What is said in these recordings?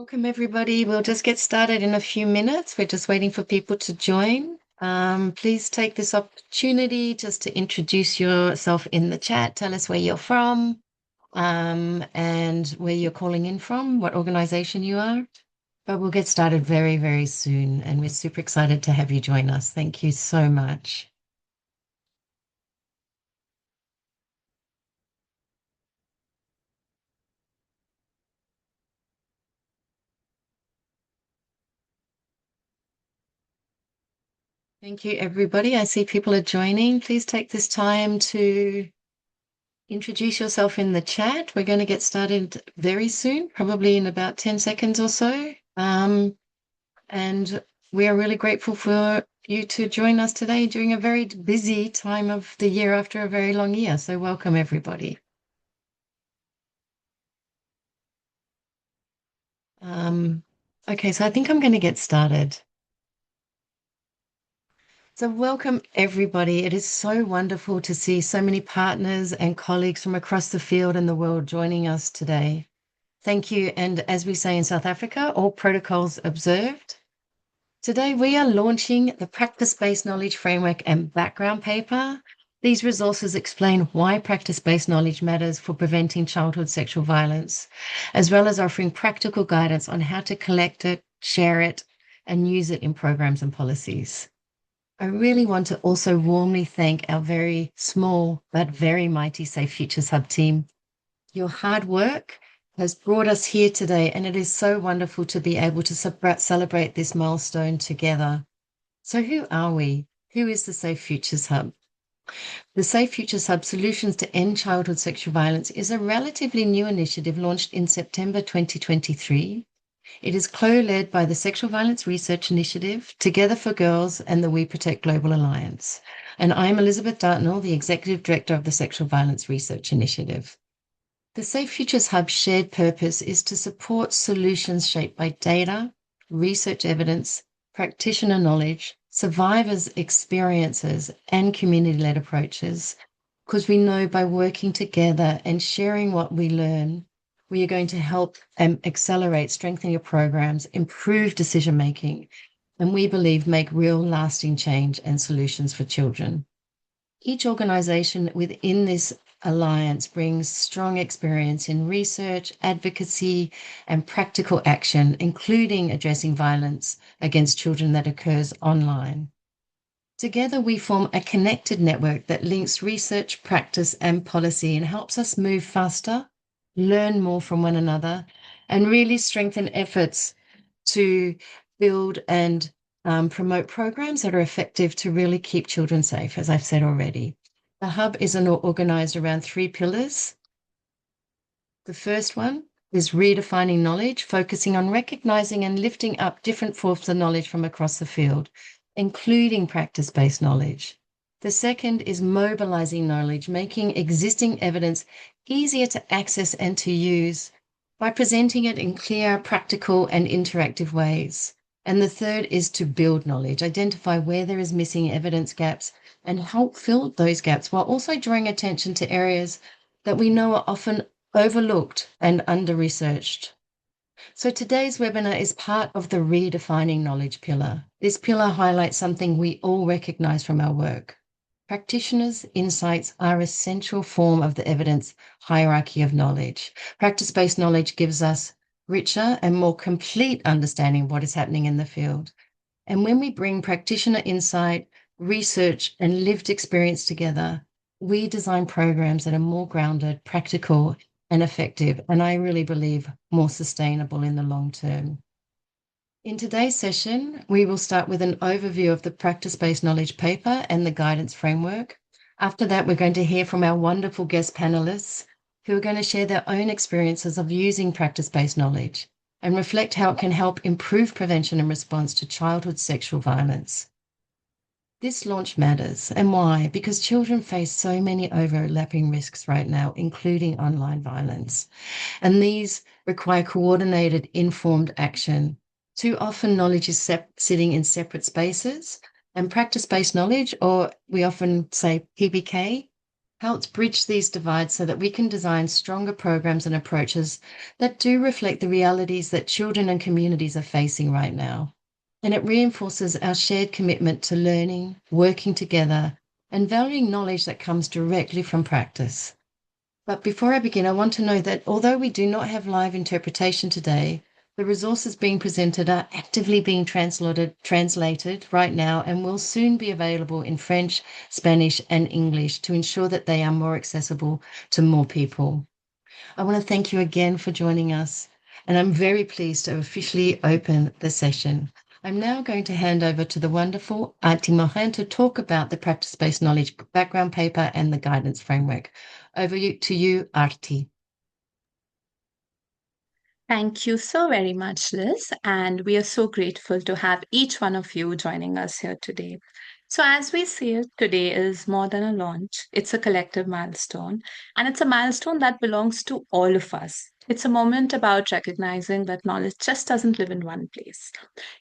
Welcome, everybody. We'll just get started in a few minutes. We're just waiting for people to join. Please take this opportunity just to introduce yourself in the chat. Tell us where you're from, and where you're calling in from, what organization you are. But we'll get started very, very soon, and we're super excited to have you join us. Thank you so much. Thank you, everybody. I see people are joining. Please take this time to introduce yourself in the chat. We're going to get started very soon, probably in about 10 seconds or so. And we are really grateful for you to join us today during a very busy time of the year after a very long year. So welcome, everybody. Um, okay, so I think I'm going to get started. So welcome, everybody. It is so wonderful to see so many partners and colleagues from across the field and the world joining us today. Thank you. And as we say in South Africa, all protocols observed. Today, we are launching the Practice-Based Knowledge Framework and Background Paper. These resources explain why practice-based knowledge matters for preventing childhood sexual violence, as well as offering practical guidance on how to collect it, share it, and use it in programs and policies. I really want to also warmly thank our very small but very mighty Safe Futures Hub team. Your hard work has brought us here today, and it is so wonderful to be able to celebrate this milestone together. So who are we? Who is the Safe Futures Hub? The Safe Futures Hub Solutions to End Childhood Sexual Violence is a relatively new initiative launched in September 2023. It is co-led by the Sexual Violence Research Initiative, Together for Girls, and the We Protect Global Alliance. And I'm Elizabeth Dartnell, the Executive Director of the Sexual Violence Research Initiative. The Safe Futures Hub's shared purpose is to support solutions shaped by data, research evidence, practitioner knowledge, survivors' experiences, and community-led approaches, because we know by working together and sharing what we learn, we are going to help accelerate, strengthen your programs, improve decision-making, and we believe make real lasting change and solutions for children. Each organization within this alliance brings strong experience in research, advocacy, and practical action, including addressing violence against children that occurs online. Together, we form a connected network that links research, practice, and policy and helps us move faster, learn more from one another, and really strengthen efforts to build and promote programs that are effective to really keep children safe, as I've said already. The hub is organized around 3 pillars. The first one is redefining knowledge, focusing on recognizing and lifting up different forms of knowledge from across the field, including practice-based knowledge. The second is mobilizing knowledge, making existing evidence easier to access and to use by presenting it in clear, practical, and interactive ways. And the third is to build knowledge, identify where there is missing evidence gaps, and help fill those gaps while also drawing attention to areas that we know are often overlooked and under-researched. So today's webinar is part of the redefining knowledge pillar. This pillar highlights something we all recognize from our work. Practitioners' insights are an essential form of the evidence hierarchy of knowledge. Practice-based knowledge gives us richer and more complete understanding of what is happening in the field. And when we bring practitioner insight, research, and lived experience together, we design programs that are more grounded, practical, and effective, and I really believe more sustainable in the long term. In today's session, we will start with an overview of the practice-based knowledge paper and the guidance framework. After that, we're going to hear from our wonderful guest panelists who are going to share their own experiences of using practice-based knowledge and reflect how it can help improve prevention and response to childhood sexual violence. This launch matters. And why? Because children face so many overlapping risks right now, including online violence. And these require coordinated, informed action. Too often, knowledge is sitting in separate spaces, and practice-based knowledge, or we often say PBK, helps bridge these divides so that we can design stronger programs and approaches that do reflect the realities that children and communities are facing right now. And it reinforces our shared commitment to learning, working together, and valuing knowledge that comes directly from practice. But before I begin, I want to know that although we do not have live interpretation today, the resources being presented are actively being translated right now and will soon be available in French, Spanish, and English to ensure that they are more accessible to more people. I want to thank you again for joining us, and I'm very pleased to officially open the session. I'm now going to hand over to the wonderful Auntie Morin to talk about the practice-based knowledge background paper and the guidance framework. To you, Arti. Thank you so very much, Liz. And we are so grateful to have each one of you joining us here today. So, as we see it, today is more than a launch, it's a collective milestone, and it's a milestone that belongs to all of us. It's a moment about recognizing that knowledge just doesn't live in one place.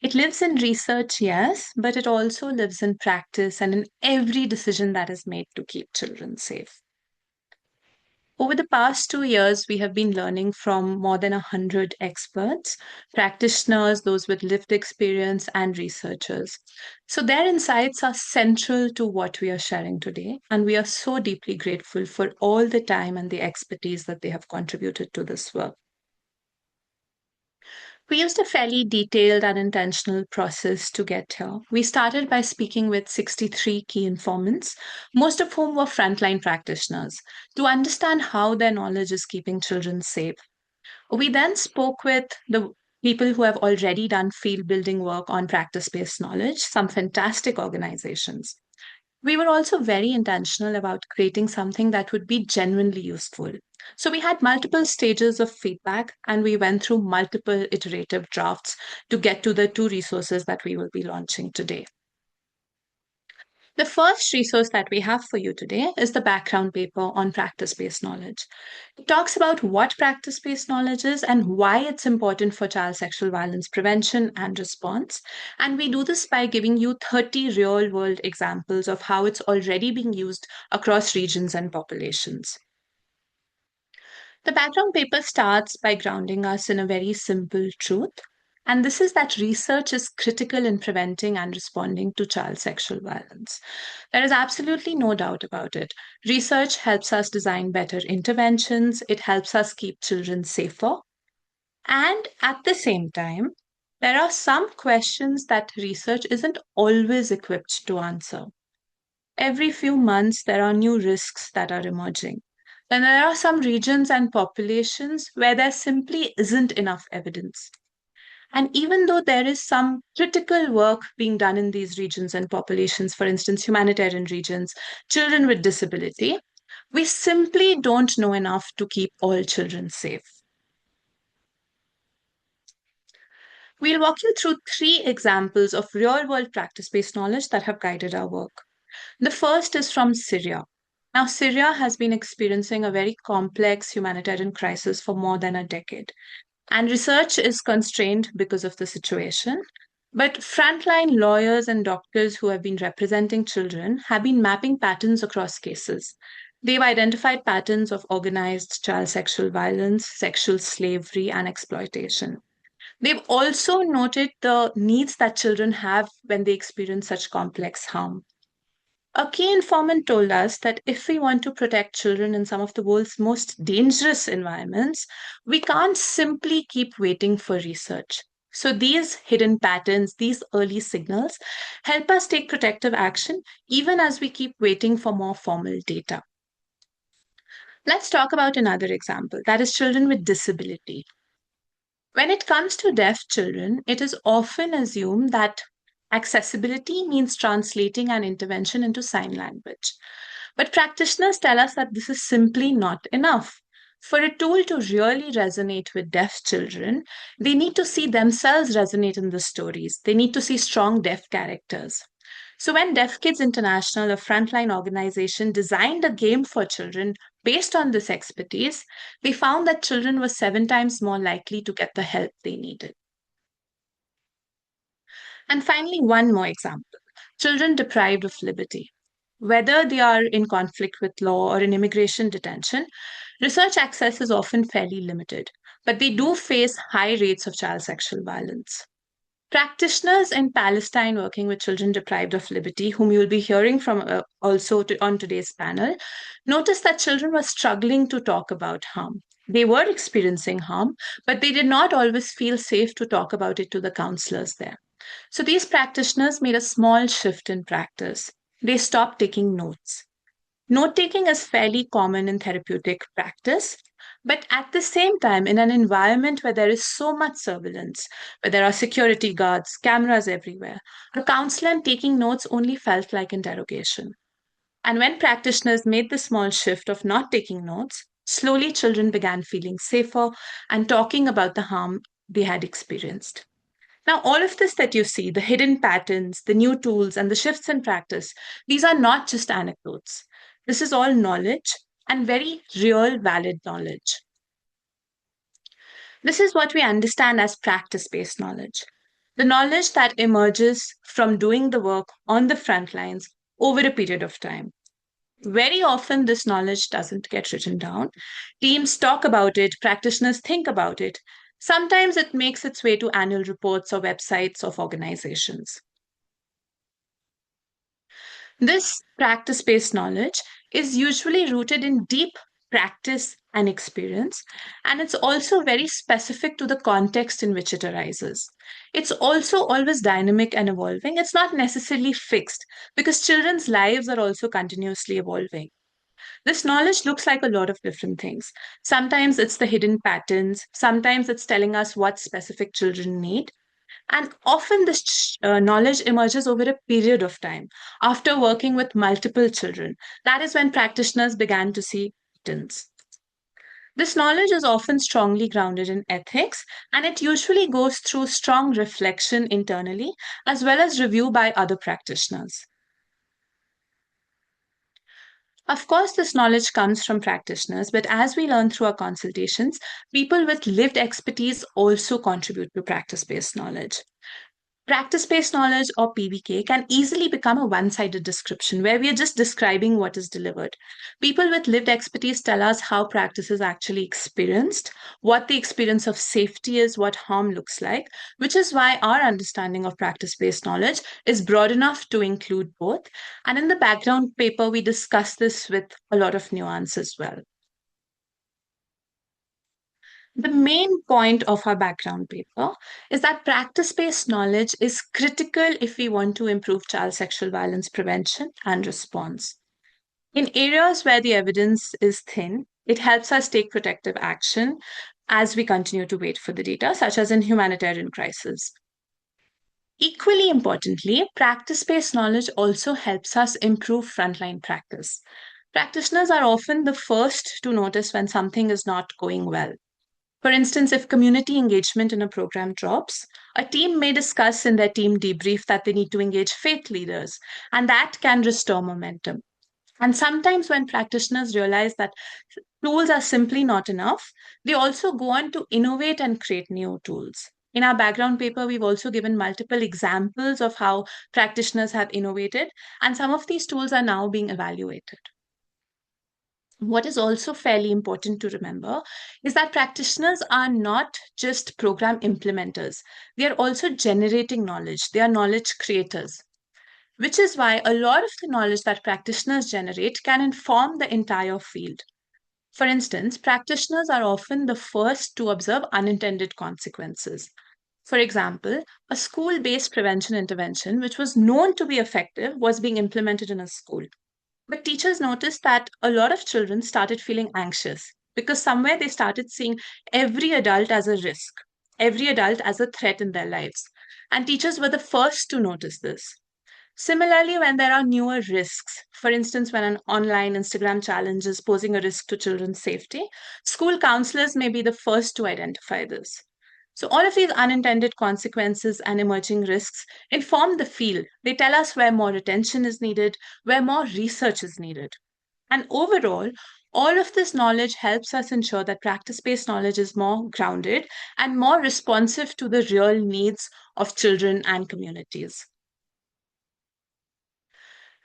It lives in research, yes, but it also lives in practice and in every decision that is made to keep children safe. Over the past 2 years, we have been learning from more than 100 experts, practitioners, those with lived experience, and researchers. So, their insights are central to what we are sharing today. And we are so deeply grateful for all the time and the expertise that they have contributed to this work. We used a fairly detailed and intentional process to get here. We started by speaking with 63 key informants, most of whom were frontline practitioners, to understand how their knowledge is keeping children safe. We then spoke with the people who have already done field building work on practice based knowledge, some fantastic organizations. We were also very intentional about creating something that would be genuinely useful. So we had multiple stages of feedback and we went through multiple iterative drafts to get to the two resources that we will be launching today. The first resource that we have for you today is the background paper on practice based knowledge. It talks about what practice based knowledge is and why it's important for child sexual violence prevention and response. And we do this by giving you 30 real world examples of how it's already being used across regions and populations. The background paper starts by grounding us in a very simple truth. And this is that research is critical in preventing and responding to child sexual violence. There is absolutely no doubt about it. Research helps us design better interventions, it helps us keep children safer. And at the same time, there are some questions that research isn't always equipped to answer. Every few months, there are new risks that are emerging. Then there are some regions and populations where there simply isn't enough evidence. And even though there is some critical work being done in these regions and populations, for instance, humanitarian regions, children with disability, we simply don't know enough to keep all children safe. We'll walk you through 3 examples of real world practice based knowledge that have guided our work. The first is from Syria. Now, Syria has been experiencing a very complex humanitarian crisis for more than a decade, and research is constrained because of the situation. But frontline lawyers and doctors who have been representing children have been mapping patterns across cases. They've identified patterns of organized child sexual violence, sexual slavery, and exploitation. They've also noted the needs that children have when they experience such complex harm. A key informant told us that if we want to protect children in some of the world's most dangerous environments, we can't simply keep waiting for research. So, these hidden patterns, these early signals, help us take protective action even as we keep waiting for more formal data. Let's talk about another example that is children with disability. When it comes to deaf children, it is often assumed that accessibility means translating an intervention into sign language. But practitioners tell us that this is simply not enough. For a tool to really resonate with deaf children, they need to see themselves resonate in the stories. They need to see strong deaf characters. So, when Deaf Kids International, a frontline organization, designed a game for children based on this expertise, they found that children were 7 times more likely to get the help they needed. And finally, one more example children deprived of liberty. Whether they are in conflict with law or in immigration detention, research access is often fairly limited, but they do face high rates of child sexual violence. Practitioners in Palestine working with children deprived of liberty, whom you'll be hearing from on today's panel, noticed that children were struggling to talk about harm. They were experiencing harm, but they did not always feel safe to talk about it to the counselors there. So these practitioners made a small shift in practice. They stopped taking notes. Note taking is fairly common in therapeutic practice, but at the same time, in an environment where there is so much surveillance, where there are security guards, cameras everywhere, a counselor taking notes only felt like interrogation. And when practitioners made the small shift of not taking notes, slowly children began feeling safer and talking about the harm they had experienced. Now, all of this that you see, the hidden patterns, the new tools, and the shifts in practice, these are not just anecdotes. This is all knowledge and very real, valid knowledge. This is what we understand as practice based knowledge, the knowledge that emerges from doing the work on the front lines over a period of time. Very often, this knowledge doesn't get written down. Teams talk about it, practitioners think about it. Sometimes it makes its way to annual reports or websites of organizations. This practice based knowledge is usually rooted in deep practice and experience, and it's also very specific to the context in which it arises. It's also always dynamic and evolving. It's not necessarily fixed because children's lives are also continuously evolving. This knowledge looks like a lot of different things. Sometimes it's the hidden patterns, sometimes it's telling us what specific children need. And often this knowledge emerges over a period of time after working with multiple children. That is when practitioners began to see patterns. This knowledge is often strongly grounded in ethics, and it usually goes through strong reflection internally as well as review by other practitioners. Of course, this knowledge comes from practitioners, but as we learn through our consultations, people with lived expertise also contribute to practice based knowledge. Practice based knowledge or PBK can easily become a one sided description where we are just describing what is delivered. People with lived expertise tell us how practice is actually experienced, what the experience of safety is, what harm looks like, which is why our understanding of practice based knowledge is broad enough to include both. And in the background paper, we discuss this with a lot of nuance as well. The main point of our background paper is that practice based knowledge is critical if we want to improve child sexual violence prevention and response. In areas where the evidence is thin, it helps us take protective action as we continue to wait for the data, such as in humanitarian crisis. Equally importantly, practice based knowledge also helps us improve frontline practice. Practitioners are often the first to notice when something is not going well. For instance, if community engagement in a program drops, a team may discuss in their team debrief that they need to engage faith leaders, and that can restore momentum. And sometimes, when practitioners realize that tools are simply not enough, they also go on to innovate and create new tools. In our background paper, we've also given multiple examples of how practitioners have innovated, and some of these tools are now being evaluated. What is also fairly important to remember is that practitioners are not just program implementers, they are also generating knowledge, they are knowledge creators, which is why a lot of the knowledge that practitioners generate can inform the entire field. For instance, practitioners are often the first to observe unintended consequences. For example, a school based prevention intervention, which was known to be effective, was being implemented in a school. But teachers noticed that a lot of children started feeling anxious because somewhere they started seeing every adult as a risk, every adult as a threat in their lives. And teachers were the first to notice this. Similarly, when there are newer risks, for instance, when an online Instagram challenge is posing a risk to children's safety, school counselors may be the first to identify this. So, all of these unintended consequences and emerging risks inform the field. They tell us where more attention is needed, where more research is needed. And overall, all of this knowledge helps us ensure that practice based knowledge is more grounded and more responsive to the real needs of children and communities.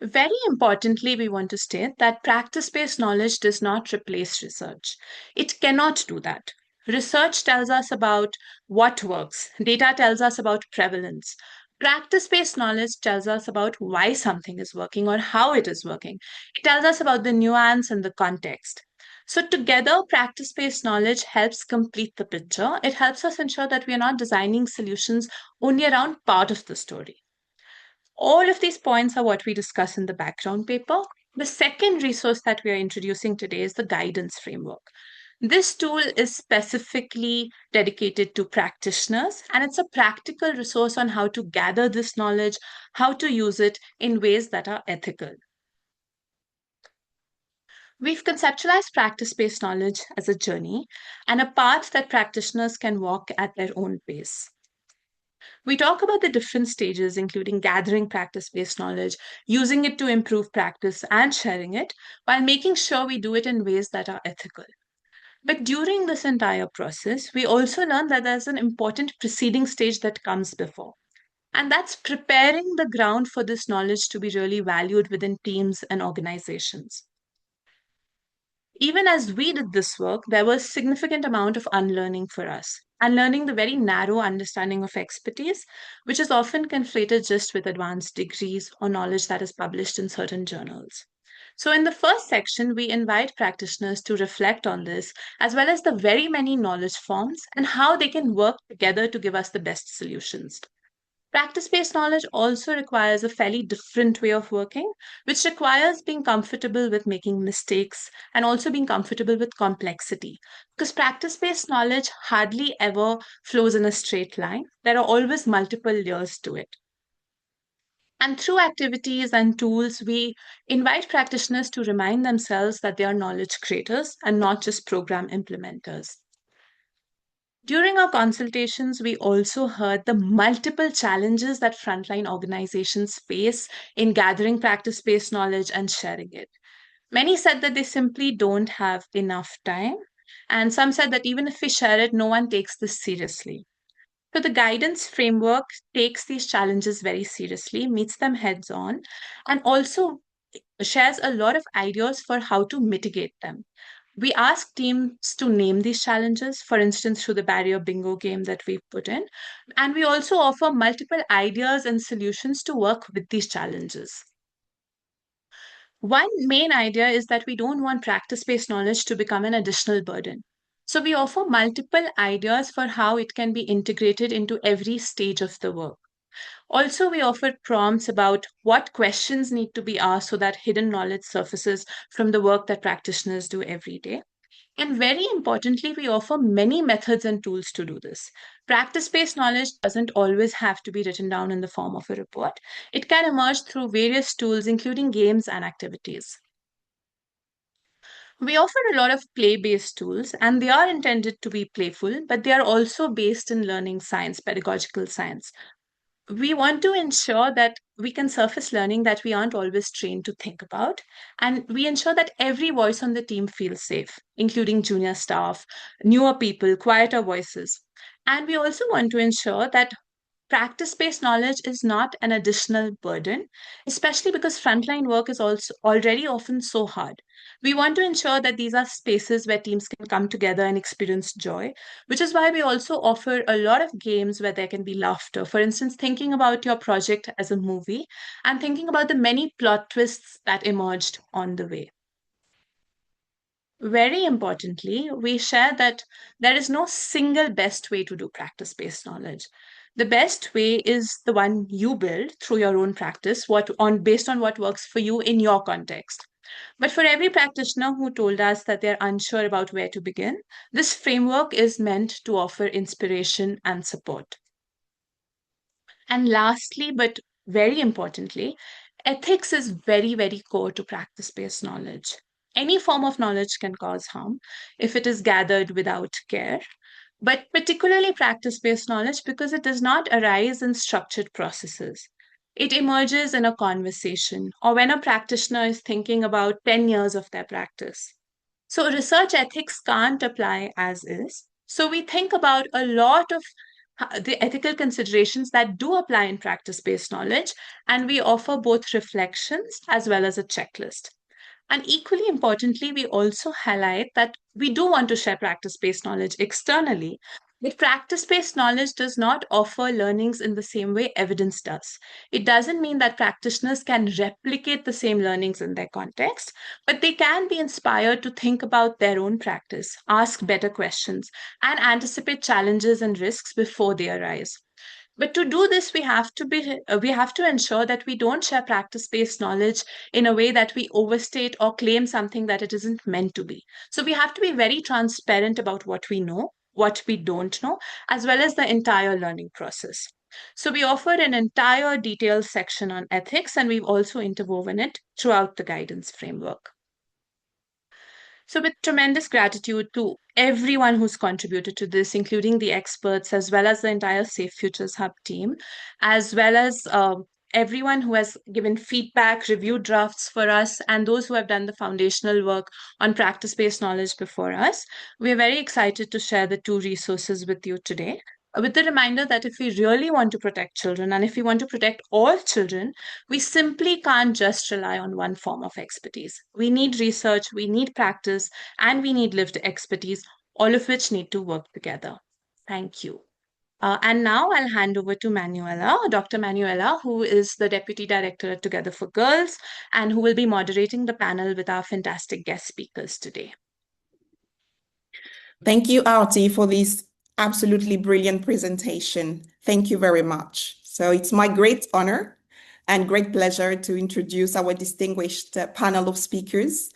Very importantly, we want to state that practice based knowledge does not replace research. It cannot do that. Research tells us about what works, data tells us about prevalence. Practice based knowledge tells us about why something is working or how it is working. It tells us about the nuance and the context. So, together, practice based knowledge helps complete the picture. It helps us ensure that we are not designing solutions only around part of the story. All of these points are what we discuss in the background paper. The second resource that we are introducing today is the guidance framework. This tool is specifically dedicated to practitioners, and it's a practical resource on how to gather this knowledge, how to use it in ways that are ethical. We've conceptualized practice based knowledge as a journey and a path that practitioners can walk at their own pace. We talk about the different stages, including gathering practice based knowledge, using it to improve practice, and sharing it, while making sure we do it in ways that are ethical. But during this entire process, we also learn that there's an important preceding stage that comes before. And that's preparing the ground for this knowledge to be really valued within teams and organizations. Even as we did this work, there was significant amount of unlearning for us. Unlearning the very narrow understanding of expertise, which is often conflated just with advanced degrees or knowledge that is published in certain journals. So, in the first section, we invite practitioners to reflect on this, as well as the very many knowledge forms and how they can work together to give us the best solutions. Practice based knowledge also requires a fairly different way of working, which requires being comfortable with making mistakes and also being comfortable with complexity. Because practice based knowledge hardly ever flows in a straight line, there are always multiple layers to it. And through activities and tools, we invite practitioners to remind themselves that they are knowledge creators and not just program implementers. During our consultations, we also heard the multiple challenges that frontline organizations face in gathering practice based knowledge and sharing it. Many said that they simply don't have enough time, and some said that even if we share it, no one takes this seriously. So, the guidance framework takes these challenges very seriously, meets them heads on, and also shares a lot of ideas for how to mitigate them. We ask teams to name these challenges, for instance, through the barrier bingo game that we've put in. And we also offer multiple ideas and solutions to work with these challenges. One main idea is that we don't want practice based knowledge to become an additional burden. So we offer multiple ideas for how it can be integrated into every stage of the work. Also, we offer prompts about what questions need to be asked so that hidden knowledge surfaces from the work that practitioners do every day. And very importantly, we offer many methods and tools to do this. Practice based knowledge doesn't always have to be written down in the form of a report, it can emerge through various tools, including games and activities. We offer a lot of play based tools, and they are intended to be playful, but they are also based in learning science, pedagogical science. We want to ensure that we can surface learning that we aren't always trained to think about. And we ensure that every voice on the team feels safe, including junior staff, newer people, quieter voices. And we also want to ensure that practice based knowledge is not an additional burden, especially because frontline work is also already often so hard. We want to ensure that these are spaces where teams can come together and experience joy, which is why we also offer a lot of games where there can be laughter. For instance, thinking about your project as a movie and thinking about the many plot twists that emerged on the way. Very importantly, we share that there is no single best way to do practice based knowledge. The best way is the one you build through your own practice, what on based on what works for you in your context. But for every practitioner who told us that they're unsure about where to begin, this framework is meant to offer inspiration and support. And lastly, but very importantly, ethics is very, very core to practice based knowledge. Any form of knowledge can cause harm if it is gathered without care, but particularly practice based knowledge because it does not arise in structured processes. It emerges in a conversation or when a practitioner is thinking about 10 years of their practice. So, research ethics can't apply as is. So, we think about a lot of the ethical considerations that do apply in practice-based knowledge, and we offer both reflections as well as a checklist. And equally importantly, we also highlight that we do want to share practice based knowledge externally, but practice based knowledge does not offer learnings in the same way evidence does. It doesn't mean that practitioners can replicate the same learnings in their context, but they can be inspired to think about their own practice, ask better questions, and anticipate challenges and risks before they arise. But to do this, we have to ensure that we don't share practice-based knowledge in a way that we overstate or claim something that it isn't meant to be. So we have to be very transparent about what we know, what we don't know, as well as the entire learning process. So we offered an entire detailed section on ethics, and we've also interwoven it throughout the guidance framework. So, with tremendous gratitude to everyone who's contributed to this, including the experts, as well as the entire Safe Futures Hub team, as well as everyone who has given feedback, reviewed drafts for us, and those who have done the foundational work on practice based knowledge before us, we are very excited to share the two resources with you today. With the reminder that if we really want to protect children and if we want to protect all children, we simply can't just rely on one form of expertise. We need research, we need practice, and we need lived expertise, all of which need to work together. Thank you. And now I'll hand over to Manuela, Dr. Manuela, who is the Deputy Director at Together for Girls, and who will be moderating the panel with our fantastic guest speakers today. Thank you, Arti, for this absolutely brilliant presentation. Thank you very much. So it's my great honor and great pleasure to introduce our distinguished panel of speakers.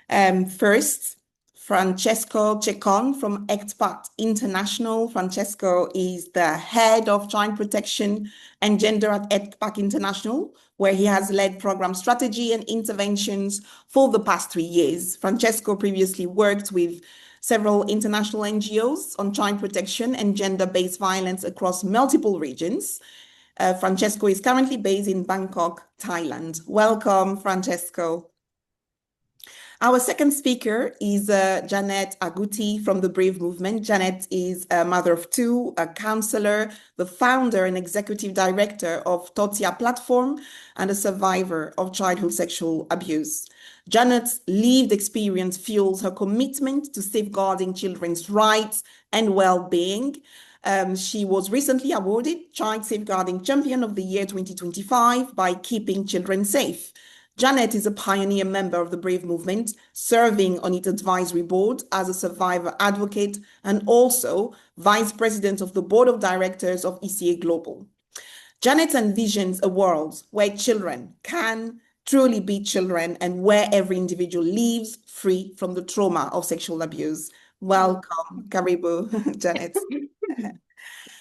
First, Francesco Ceccon from ECTPAT International. Francesco is the head of child protection and gender at ECTPAT International, where he has led program strategy and interventions for the past 3 years. Francesco previously worked with several international NGOs on child protection and gender-based violence across multiple regions. Francesco is currently based in Bangkok, Thailand. Welcome, Francesco. Our second speaker is Janet Aguti from the Brave Movement. Janet is a mother of two, a counselor, the founder and executive director of Totia Platform, and a survivor of childhood sexual abuse. Janet's lived experience fuels her commitment to safeguarding children's rights and well-being. She was recently awarded Child Safeguarding Champion of the Year 2025 by Keeping Children Safe. Janet is a pioneer member of the Brave Movement, serving on its advisory board as a survivor advocate and also vice president of the board of directors of ECA Global. Janet envisions a world where children can truly be children and where every individual lives free from the trauma of sexual abuse. Welcome, Karibu, Janet.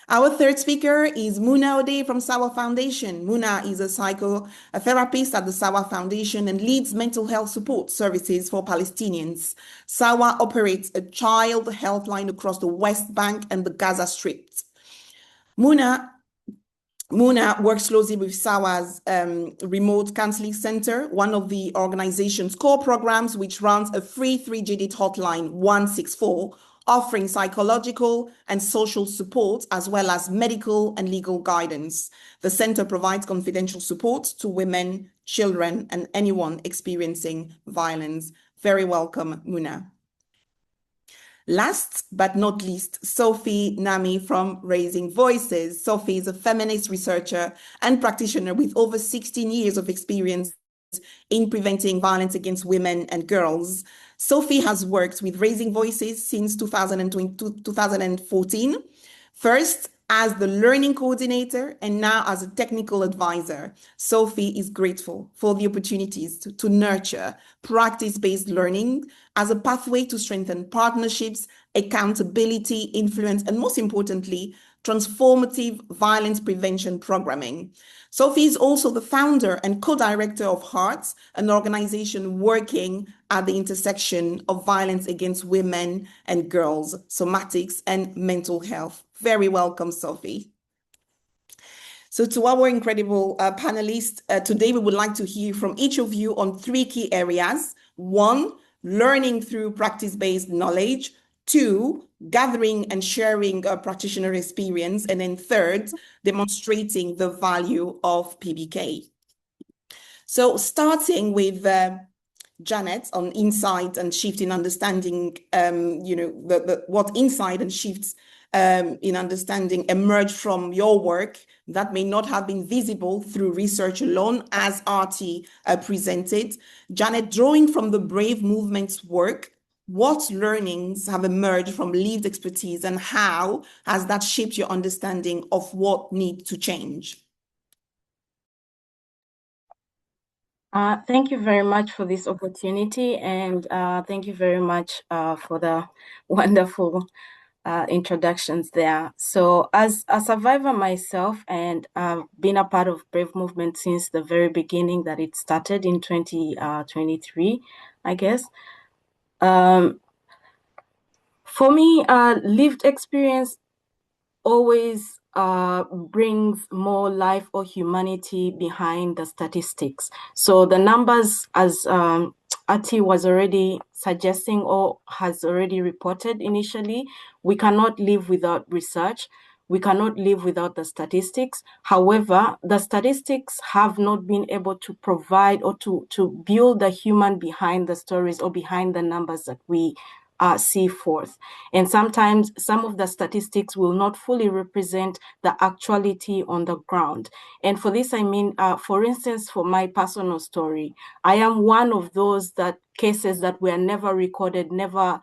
Our third speaker is Muna Ode from Sawa Foundation. Muna is a psychotherapist at the Sawa Foundation and leads mental health support services for Palestinians. Sawa operates a child helpline across the West Bank and the Gaza Strip. Muna works closely with Sawa's Remote Counseling Center, one of the organization's core programs, which runs a free 3GD hotline 164, offering psychological and social support, as well as medical and legal guidance. The center provides confidential support to women, children, and anyone experiencing violence. Very welcome, Muna. Last but not least, Sophie Nami from Raising Voices. Sophie is a feminist researcher and practitioner with over 16 years of experience in preventing violence against women and girls. Sophie has worked with Raising Voices since 2014, first as the learning coordinator and now as a technical advisor. Sophie is grateful for the opportunities to nurture practice-based learning as a pathway to strengthen partnerships, accountability, influence, and most importantly, transformative violence prevention programming. Sophie is also the founder and co-director of Hearts, an organization working at the intersection of violence against women and girls, somatics, and mental health. Very welcome, Sophie. So to our incredible panelists, today we would like to hear from each of you on 3 key areas. 1, learning through practice-based knowledge. Two, gathering and sharing practitioner experience. And then third, demonstrating the value of PBK. So starting with Janet on insight and shift in understanding, what insight and shifts in understanding emerge from your work that may not have been visible through research alone, as Artie presented. Janet, drawing from the Brave Movement's work, what learnings have emerged from lived expertise and how has that shaped your understanding of what needs to change? Thank you very much for this opportunity, and thank you very much for the wonderful introductions there. So as a survivor myself, and been a part of Brave Movement since the very beginning that it started in 2023, I guess. For me, lived experience always brings more life or humanity behind the statistics. So the numbers, as Ati was already suggesting or has already reported initially, we cannot live without research. We cannot live without the statistics. However, the statistics have not been able to provide or to build the human behind the stories or behind the numbers that we see forth. And sometimes some of the statistics will not fully represent the actuality on the ground. And for this, I mean, for instance, for my personal story, I am one of those cases that were never recorded, never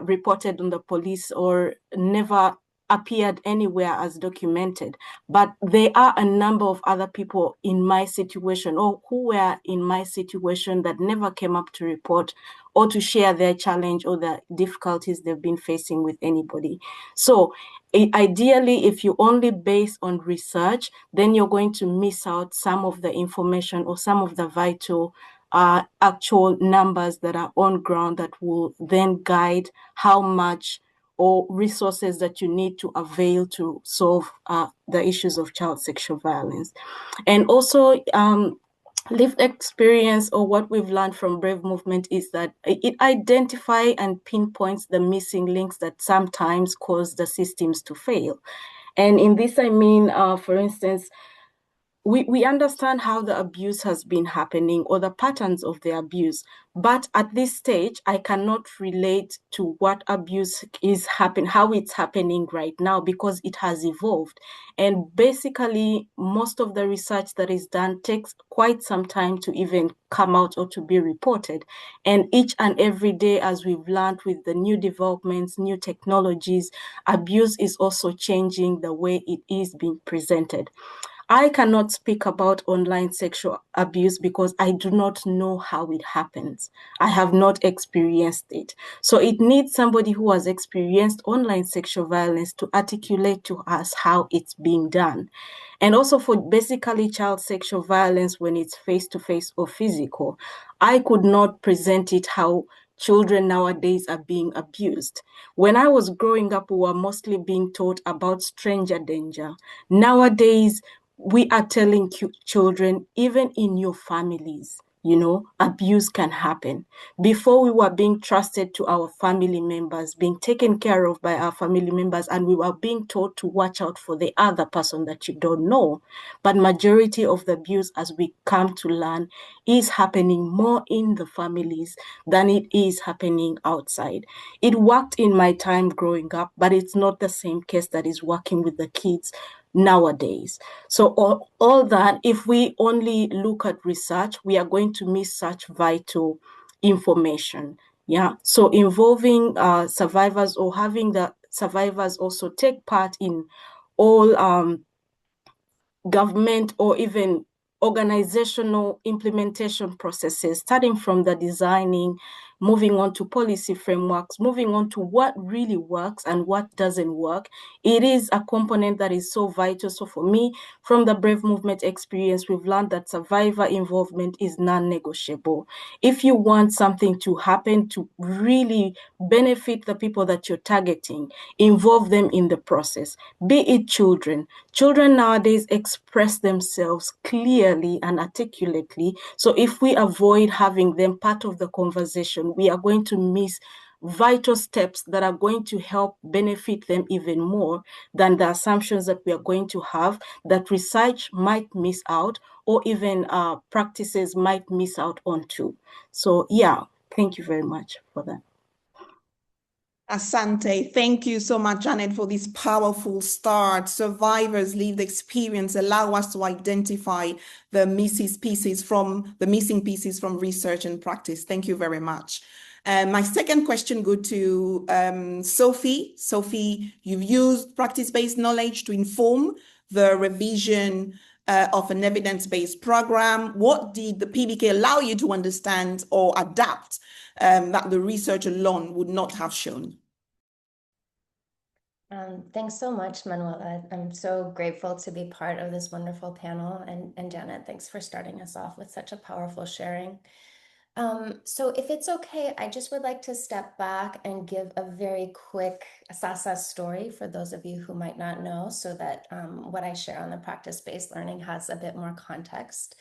reported on the police, or never appeared anywhere as documented. But there are a number of other people in my situation or who were in my situation that never came up to report or to share their challenge or the difficulties they've been facing with anybody. So ideally, if you only base on research, then you're going to miss out some of the information or some of the vital actual numbers that are on ground that will then guide how much or resources that you need to avail to solve the issues of child sexual violence. And also, lived experience or what we've learned from Brave Movement is that it identifies and pinpoints the missing links that sometimes cause the systems to fail. And in this, I mean, for instance, we understand how the abuse has been happening or the patterns of the abuse. But at this stage, I cannot relate to what abuse is happening, how it's happening right now, because it has evolved. And basically, most of the research that is done takes quite some time to even come out or to be reported. And each and every day, as we've learned with the new developments, new technologies, abuse is also changing the way it is being presented. I cannot speak about online sexual abuse because I do not know how it happens. I have not experienced it. So it needs somebody who has experienced online sexual violence to articulate to us how it's being done. And also for basically child sexual violence when it's face-to-face or physical, I could not present it how children nowadays are being abused. When I was growing up, we were mostly being taught about stranger danger. Nowadays, we are telling children, even in your families, abuse can happen. Before, we were being trusted to our family members, being taken care of by our family members, and we were being taught to watch out for the other person that you don't know. But majority of the abuse, as we come to learn, is happening more in the families than it is happening outside. It worked in my time growing up, but it's not the same case that is working with the kids nowadays. So all that, if we only look at research, we are going to miss such vital information. Yeah. So involving survivors or having the survivors also take part in all government or even organizational implementation processes, starting from the designing, moving on to policy frameworks, moving on to what really works and what doesn't work. It is a component that is so vital. So for me, from the Brave Movement experience, we've learned that survivor involvement is non-negotiable. If you want something to happen to really benefit the people that you're targeting, involve them in the process, be it children. Children nowadays express themselves clearly and articulately. So if we avoid having them part of the conversation, we are going to miss vital steps that are going to help benefit them even more than the assumptions that we are going to have that research might miss out, or even practices might miss out on too. So yeah, thank you very much for that. Asante, thank you so much, Janet, for this powerful start. Survivors' lived experience allow us to identify the missing pieces from research and practice. Thank you very much. My second question goes to Sophie. Sophie, you've used practice-based knowledge to inform the revision of an evidence-based program. What did the PBK allow you to understand or adapt that the research alone would not have shown? Thanks so much, Manuela. I'm so grateful to be part of this wonderful panel. And Janet, thanks for starting us off with such a powerful sharing. So if it's okay, I just would like to step back and give a very quick SASA story for those of you who might not know, so that what I share on the practice-based learning has a bit more context.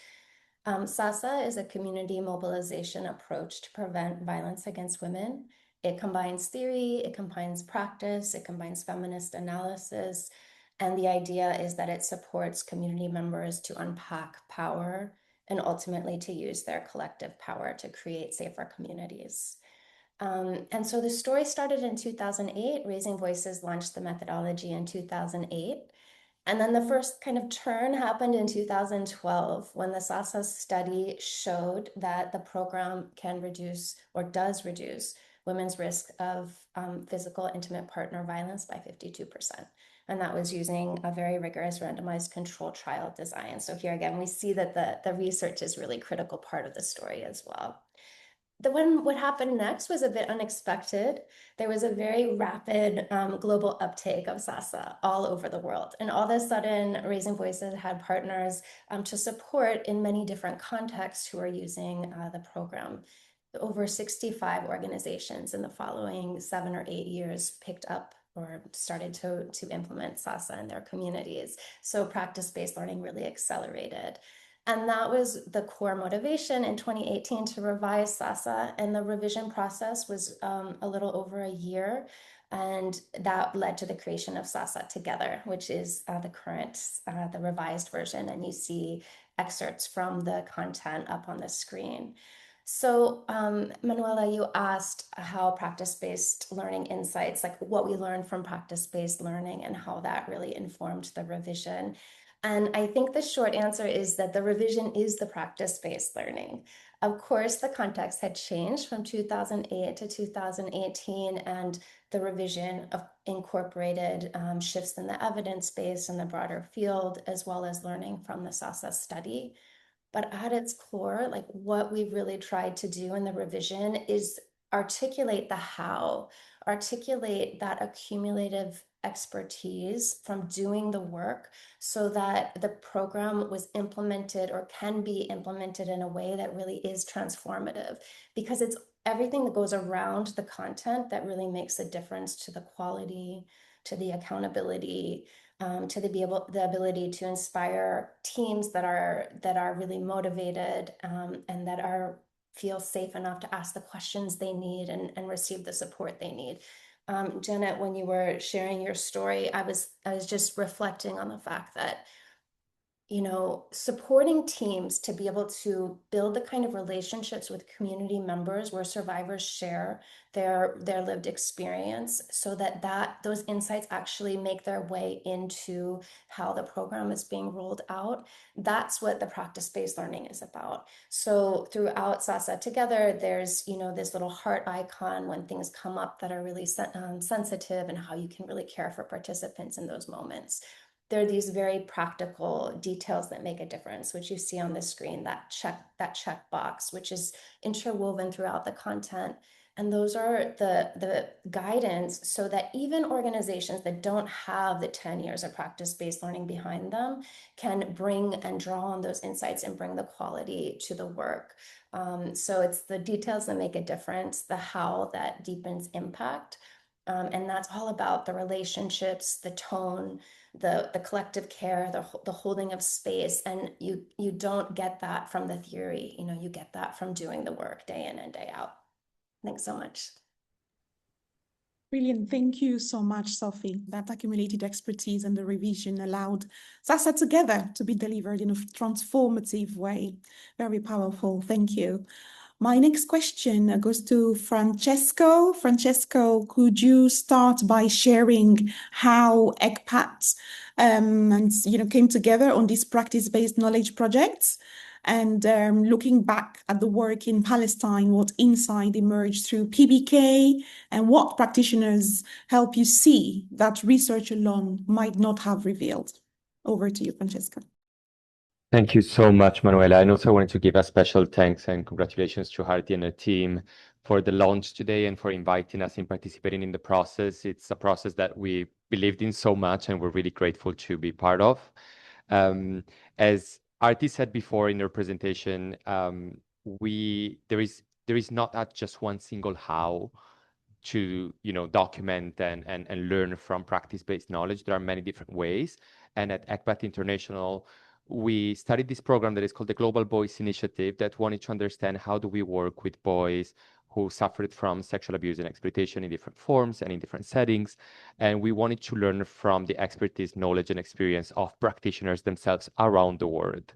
SASA is a community mobilization approach to prevent violence against women. It combines theory, it combines practice, it combines feminist analysis, and the idea is that it supports community members to unpack power and ultimately to use their collective power to create safer communities. And so the story started in 2008. Raising Voices launched the methodology in 2008. And then the first kind of turn happened in 2012 when the SASA study showed that the program can reduce or does reduce women's risk of physical intimate partner violence by 52%. And that was using a very rigorous randomized control trial design. So here again, we see that the research is really a critical part of the story as well. What happened next was a bit unexpected. There was a very rapid global uptake of SASA all over the world. And all of a sudden, Raising Voices had partners to support in many different contexts who are using the program. Over 65 organizations in the following 7 or 8 years picked up or started to implement SASA in their communities. So practice-based learning really accelerated. And that was the core motivation in 2018 to revise SASA. And the revision process was a little over a year. And that led to the creation of SASA Together, which is the revised version. And you see excerpts from the content up on the screen. So Manuela, you asked how practice-based learning insights, like what we learned from practice-based learning and how that really informed the revision. And I think the short answer is that the revision is the practice-based learning. Of course, the context had changed from 2008 to 2018, and the revision incorporated shifts in the evidence base and the broader field, as well as learning from the SASA study. But at its core, like what we've really tried to do in the revision is articulate the how, articulate that accumulative expertise from doing the work so that the program was implemented or can be implemented in a way that really is transformative, because it's everything that goes around the content that really makes a difference to the quality, to the accountability, to the ability to inspire teams that are really motivated and that feel safe enough to ask the questions they need and receive the support they need. Janet, when you were sharing your story, I was just reflecting on the fact that, you know, supporting teams to be able to build the kind of relationships with community members where survivors share their lived experience, so that those insights actually make their way into how the program is being rolled out. That's what the practice-based learning is about. So throughout SASA Together, there's, you know, this little heart icon when things come up that are really sensitive, and how you can really care for participants in those moments. There are these very practical details that make a difference, which you see on the screen, that check box, which is interwoven throughout the content. And those are the guidance so that even organizations that don't have the 10 years of practice-based learning behind them can bring and draw on those insights and bring the quality to the work. So it's the details that make a difference, the how that deepens impact. And that's all about the relationships, the tone, the collective care, the holding of space. And you don't get that from the theory, you know, you get that from doing the work day in and day out. Thanks so much. Brilliant. Thank you so much, Sophie. That accumulated expertise and the revision allowed SASA together to be delivered in a transformative way. Very powerful. Thank you. My next question goes to Francesco. Francesco, could you start by sharing how ECPAT came together on these practice-based knowledge projects? And looking back at the work in Palestine, what insight emerged through PBK and what practitioners help you see that research alone might not have revealed? Over to you, Francesco. Thank you so much, Manuela. And also wanted to give a special thanks and congratulations to Harti and her team for the launch today and for inviting us and participating in the process. It's a process that we believed in so much and we're really grateful to be part of. As Arti said before in her presentation, there is not just one single how to document and learn from practice-based knowledge. There are many different ways. And at ECPAT International, we started this program that is called the Global Boys Initiative that wanted to understand how do we work with boys who suffered from sexual abuse and exploitation in different forms and in different settings. And we wanted to learn from the expertise, knowledge, and experience of practitioners themselves around the world.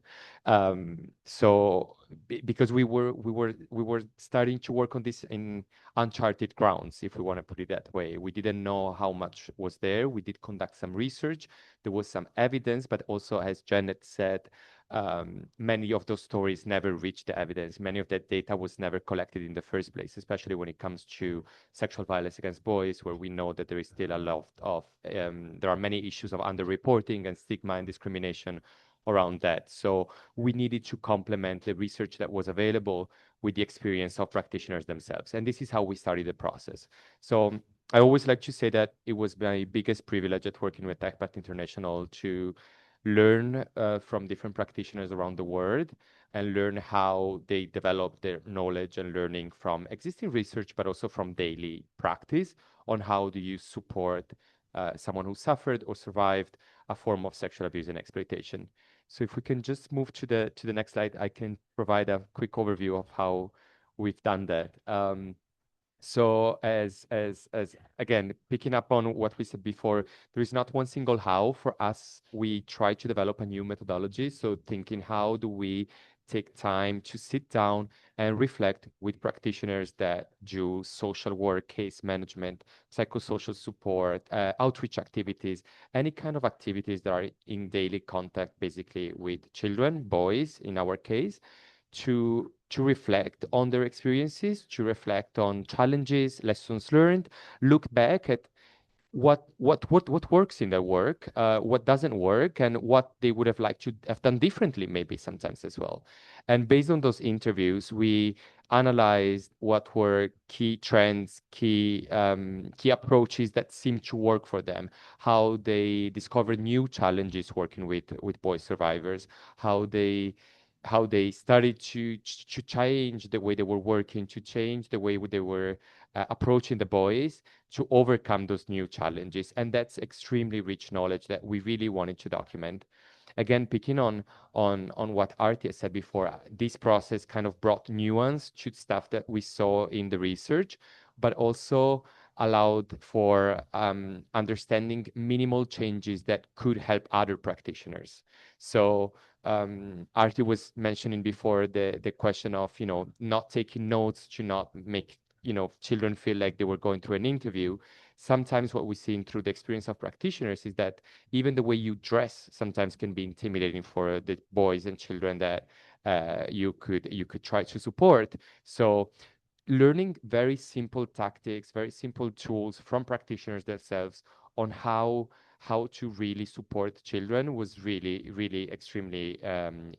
Because we were starting to work on this in uncharted grounds, if we want to put it that way. We didn't know how much was there. We did conduct some research. There was some evidence, but also, as Janet said, many of those stories never reached the evidence. Many of that data was never collected in the first place, especially when it comes to sexual violence against boys, where we know that there is still a lot of, there are many issues of underreporting and stigma and discrimination around that. So we needed to complement the research that was available with the experience of practitioners themselves. And this is how we started the process. So I always like to say that it was my biggest privilege at working with ECPAT International to learn from different practitioners around the world and learn how they develop their knowledge and learning from existing research, but also from daily practice on how do you support someone who suffered or survived a form of sexual abuse and exploitation. So if we can just move to the next slide, I can provide a quick overview of how we've done that. So as again, picking up on what we said before, there is not one single how. For us, we try to develop a new methodology. So thinking, how do we take time to sit down and reflect with practitioners that do social work, case management, psychosocial support, outreach activities, any kind of activities that are in daily contact, basically with children, boys in our case, to reflect on their experiences, to reflect on challenges, lessons learned, look back at what works in their work, what doesn't work, and what they would have liked to have done differently, maybe sometimes as well. And based on those interviews, we analyzed what were key trends, key approaches that seemed to work for them, how they discovered new challenges working with boy survivors, how they started to change the way they were working, to change the way they were approaching the boys to overcome those new challenges. And that's extremely rich knowledge that we really wanted to document. Again, picking on what Arti said before, this process kind of brought nuance to stuff that we saw in the research, but also allowed for understanding minimal changes that could help other practitioners. So Arti was mentioning before the question of, not taking notes to not make, children feel like they were going through an interview. Sometimes what we see through the experience of practitioners is that even the way you dress sometimes can be intimidating for the boys and children that you could try to support. So learning very simple tactics, very simple tools from practitioners themselves on how to really support children was really, really extremely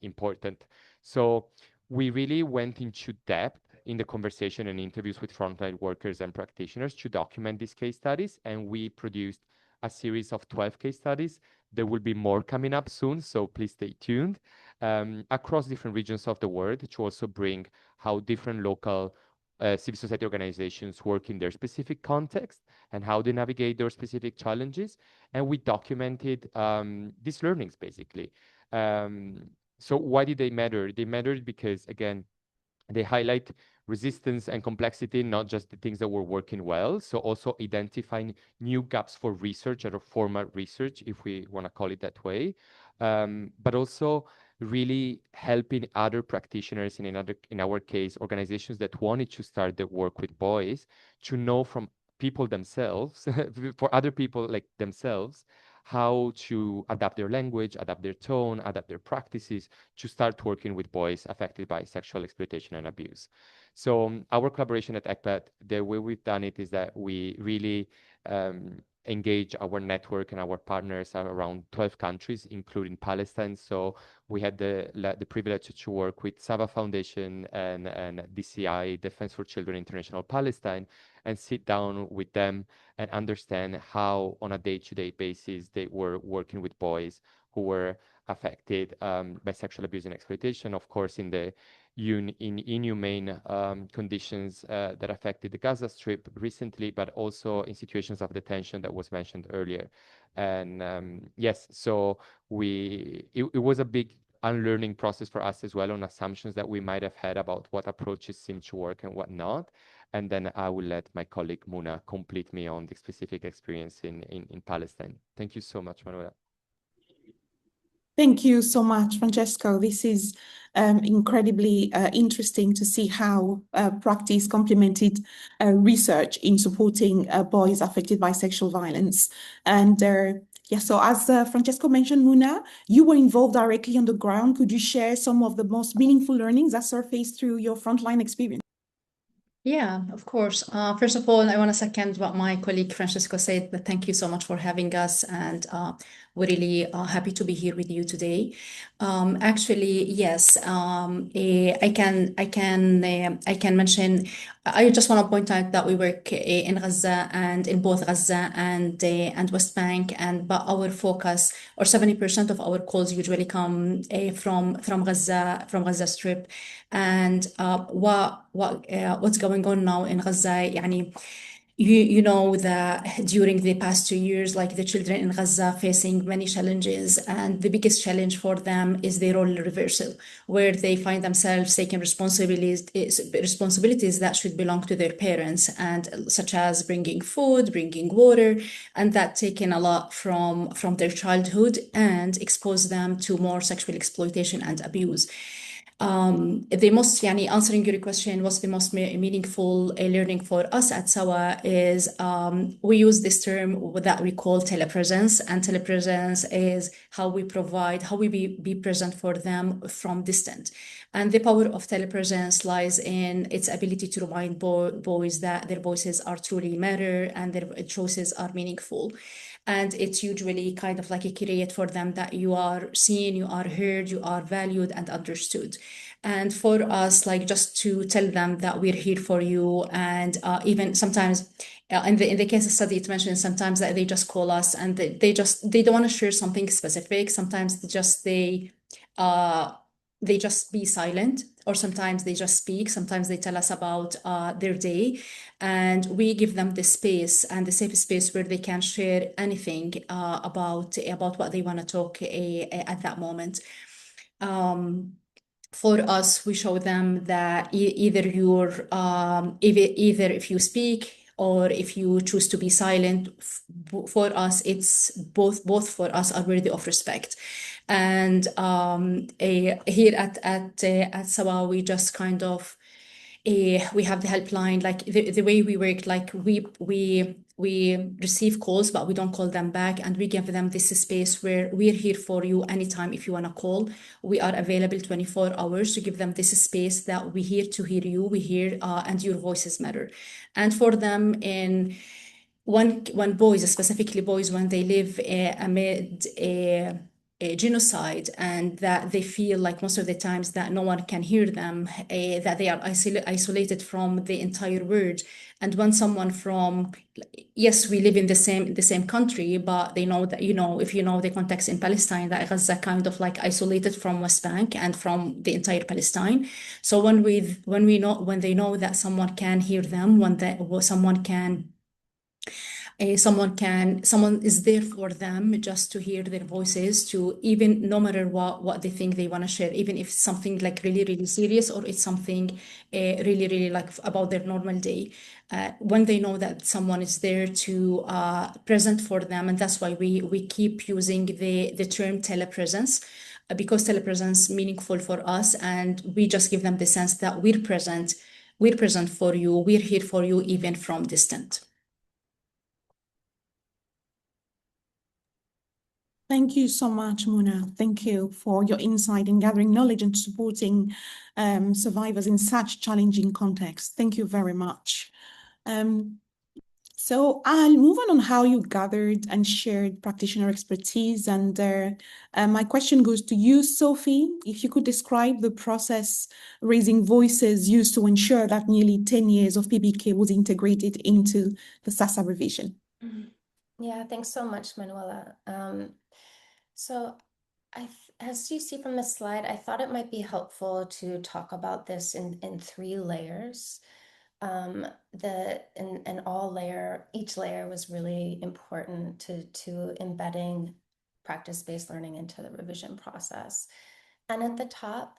important. So we really went into depth in the conversation and interviews with frontline workers and practitioners to document these case studies, and we produced a series of 12 case studies. There will be more coming up soon, so please stay tuned, across different regions of the world, to also bring how different local civil society organizations work in their specific context and how they navigate their specific challenges. And we documented these learnings, basically. So why did they matter? They mattered because, again, they highlight resistance and complexity, not just the things that were working well. So also identifying new gaps for research or formal research, if we want to call it that way, but also really helping other practitioners, in our case, organizations that wanted to start the work with boys, to know from people themselves, for other people like themselves, how to adapt their language, adapt their tone, adapt their practices to start working with boys affected by sexual exploitation and abuse. So our collaboration at ECPAT, the way we've done it is that we really engage our network and our partners around 12 countries, including Palestine. So we had the privilege to work with Sava Foundation and DCI, Defense for Children International Palestine, and sit down with them and understand how, on a day-to-day basis, they were working with boys who were affected by sexual abuse and exploitation, of course, in the inhumane conditions that affected the Gaza Strip recently, but also in situations of detention that was mentioned earlier. And yes, so it was a big unlearning process for us as well on assumptions that we might have had about what approaches seem to work and what not. And then I will let my colleague Muna complete me on the specific experience in Palestine. Thank you so much, Manuela. Thank you so much, Francesco. This is incredibly interesting to see how practice complemented research in supporting boys affected by sexual violence. And yeah, so as Francesco mentioned, Muna, you were involved directly on the ground. Could you share some of the most meaningful learnings that surfaced through your frontline experience? Yeah, of course. First of all, I want to second what my colleague Francesco said, but thank you so much for having us, and we're really happy to be here with you today. Actually, yes, I can mention. I just want to point out that we work in Gaza and in both Gaza and West Bank, but our focus, or 70% of our calls usually come from Gaza Strip. And what's going on now in Gaza, يعني, you know that during the past 2 years, like the children in Gaza facing many challenges, and the biggest challenge for them is their role reversal, where they find themselves taking responsibilities that should belong to their parents, and such as bringing food, bringing water, and that taken a lot from their childhood and expose them to more sexual exploitation and abuse. Answering your question, what's the most meaningful learning for us at SAWA is we use this term that we call telepresence, and telepresence is how we be present for them from distant. And the power of telepresence lies in its ability to remind boys that their voices are truly matter and their choices are meaningful. And it's usually kind of like a create for them that you are seen, you are heard, you are valued and understood. And for us, like, just to tell them that we're here for you, and even sometimes in the case study, it mentioned sometimes that they just call us and they don't want to share something specific. Sometimes they just be silent, or sometimes they just speak. Sometimes they tell us about their day, and we give them the space and the safe space where they can share anything about what they want to talk at that moment. For us, we show them that either if you speak or if you choose to be silent, for us, it's both for us are worthy of respect. And here at SAWA, we just kind of we have the helpline, like the way we work, like we receive calls, but we don't call them back, and we give them this space where we're here for you anytime. If you want to call, we are available 24 hours to give them this space that we're here to hear you, we hear and your voices matter. And for them, when boys, specifically boys, when they live amid a genocide, and that they feel like most of the times that no one can hear them, that they are isolated from the entire world. And when someone from, yes, we live in the same country, but they know that, if you know the context in Palestine, that Gaza kind of like isolated from West Bank and from the entire Palestine. So when they know that someone can hear them, someone can someone is there for them just to hear their voices, to even no matter what they think they want to share, even if it's something like really really serious, or it's something really really like about their normal day, when they know that someone is there to present for them. And that's why we keep using the term telepresence, because telepresence meaningful for us, and we just give them the sense that we're present for you, we're here for you even from distant. Thank you so much, Muna. Thank you for your insight in gathering knowledge and supporting survivors in such challenging contexts. Thank you very much. So I'll move on how you gathered and shared practitioner expertise. And my question goes to you, Sophie. If you could describe the process raising voices used to ensure that nearly 10 years of PBK was integrated into the SASA revision. Yeah, thanks so much, Manuela. So as you see from the slide, I thought it might be helpful to talk about this in 3 layers. Each layer was really important to embedding practice-based learning into the revision process. And at the top,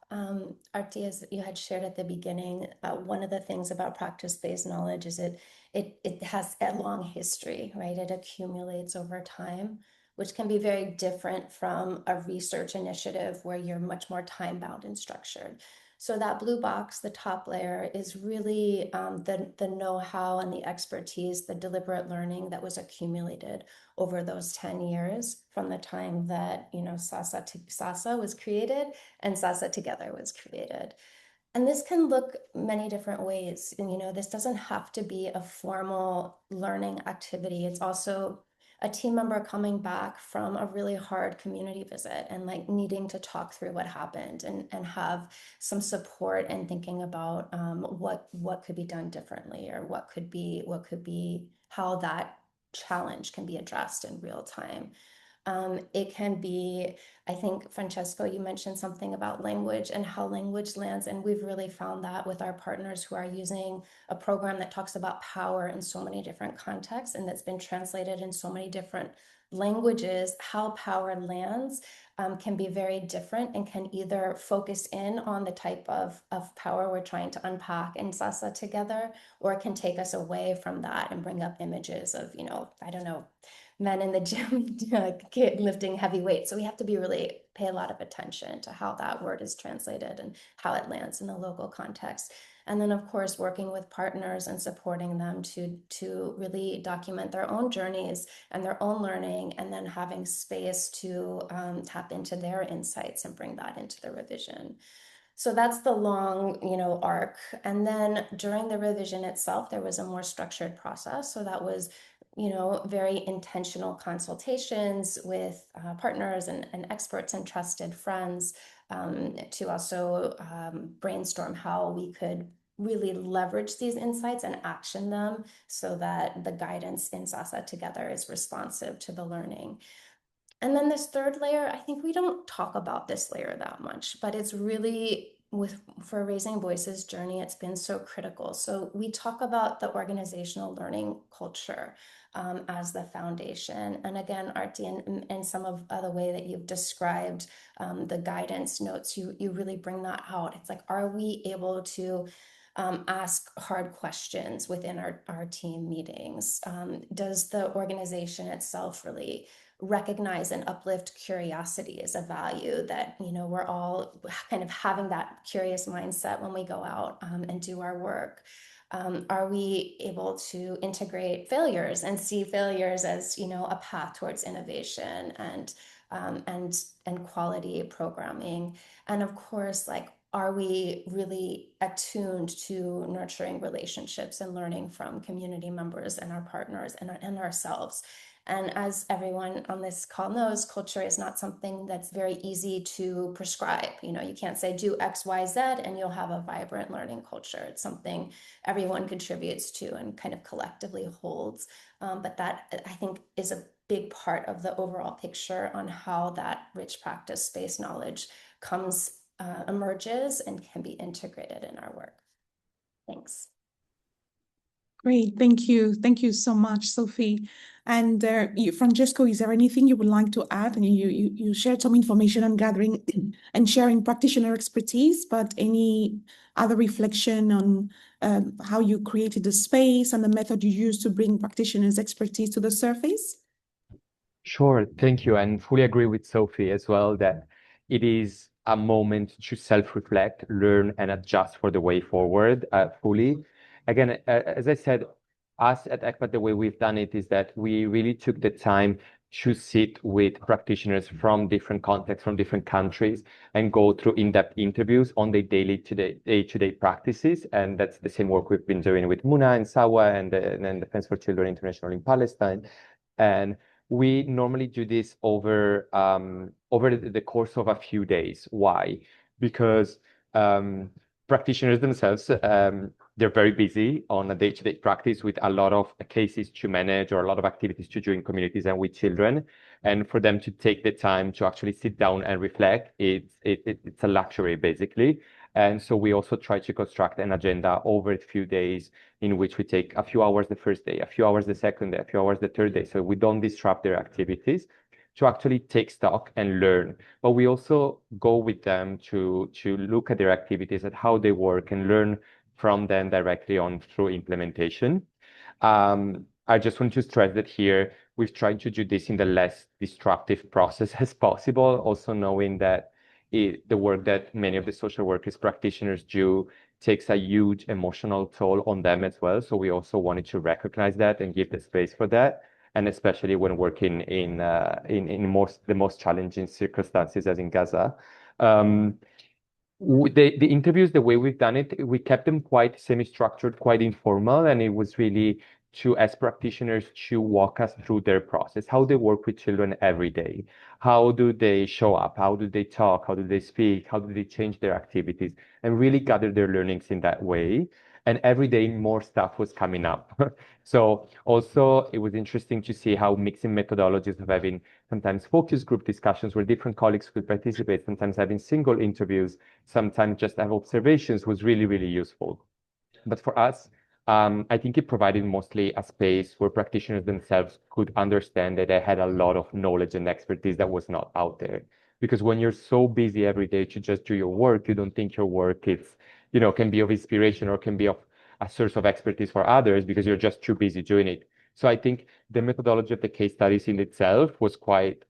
Arti, as you had shared at the beginning, one of the things about practice-based knowledge is it has a long history, right? It accumulates over time, which can be very different from a research initiative where you're much more time-bound and structured. So that blue box, the top layer, is really the know-how and the expertise, the deliberate learning that was accumulated over those 10 years from the time that, you know, SASA was created and SASA Together was created. And this can look many different ways. And, you know, this doesn't have to be a formal learning activity. It's also a team member coming back from a really hard community visit and like needing to talk through what happened and have some support and thinking about what could be done differently, or what could be how that challenge can be addressed in real time. It can be, I think, Francesco, you mentioned something about language and how language lands. And we've really found that with our partners who are using a program that talks about power in so many different contexts and that's been translated in so many different languages, how power lands can be very different and can either focus in on the type of power we're trying to unpack in SASA Together, or it can take us away from that and bring up images of, you know, I don't know, men in the gym lifting heavy weights. So we have to pay a lot of attention to how that word is translated and how it lands in the local context. And then, of course, working with partners and supporting them to really document their own journeys and their own learning, and then having space to tap into their insights and bring that into the revision. So that's the long, you know, arc. And then during the revision itself, there was a more structured process. So that was, you know, very intentional consultations with partners and experts and trusted friends to also brainstorm how we could really leverage these insights and action them so that the guidance in SASA Together is responsive to the learning. And then this third layer, I think we don't talk about this layer that much, but it's really for Raising Voices journey, it's been so critical. So we talk about the organizational learning culture as the foundation. And again, Arti, and some of the way that you've described the guidance notes, you really bring that out. It's like, are we able to ask hard questions within our team meetings? Does the organization itself really recognize and uplift curiosity as a value that, you know, we're all kind of having that curious mindset when we go out and do our work? Are we able to integrate failures and see failures as, you know, a path towards innovation and quality programming? And of course, like, are we really attuned to nurturing relationships and learning from community members and our partners and ourselves? And as everyone on this call knows, culture is not something that's very easy to prescribe. You know, you can't say do X, Y, Z, and you'll have a vibrant learning culture. It's something everyone contributes to and kind of collectively holds. But that, I think, is a big part of the overall picture on how that rich practice-based knowledge emerges and can be integrated in our work. Thanks. Great, thank you. Thank you so much, Sophie. And Francesco, is there anything you would like to add? And you shared some information on gathering and sharing practitioner expertise, but any other reflection on how you created the space and the method you used to bring practitioners' expertise to the surface? Sure, thank you. And fully agree with Sophie as well that it is a moment to self-reflect, learn, and adjust for the way forward fully. Again, as I said, us at ECPAT, the way we've done it is that we really took the time to sit with practitioners from different contexts, from different countries, and go through in-depth interviews on their day-to-day practices. And that's the same work we've been doing with Muna and Sawa and then Defense for Children International in Palestine. And we normally do this over the course of a few days. Why? Because practitioners themselves they're very busy on a day-to-day practice with a lot of cases to manage or a lot of activities to do in communities and with children. And for them to take the time to actually sit down and reflect, it's a luxury basically. And so we also try to construct an agenda over a few days in which we take a few hours the first day, a few hours the second day, a few hours the third day, so we don't disrupt their activities to actually take stock and learn. But we also go with them to look at their activities, at how they work, and learn from them directly on through implementation. I just want to stress that here we've tried to do this in the less destructive process as possible, also knowing that the work that many of the social workers practitioners do takes a huge emotional toll on them as well. So we also wanted to recognize that and give the space for that, and especially when working in the most challenging circumstances, as in Gaza. The interviews, the way we've done it, we kept them quite semi-structured, quite informal, and it was really to ask practitioners to walk us through their process, how they work with children every day, how do they show up, how do they talk, how do they speak, how do they change their activities, and really gather their learnings in that way. And every day more stuff was coming up. So also it was interesting to see how mixing methodologies of having sometimes focus group discussions where different colleagues could participate, sometimes having single interviews, sometimes just have observations was really, really useful. But for us, I think it provided mostly a space where practitioners themselves could understand that they had a lot of knowledge and expertise that was not out there. Because when you're so busy every day to just do your work, you don't think your work is, can be of inspiration or can be of a source of expertise for others because you're just too busy doing it. So I think the methodology of the case studies in itself was quite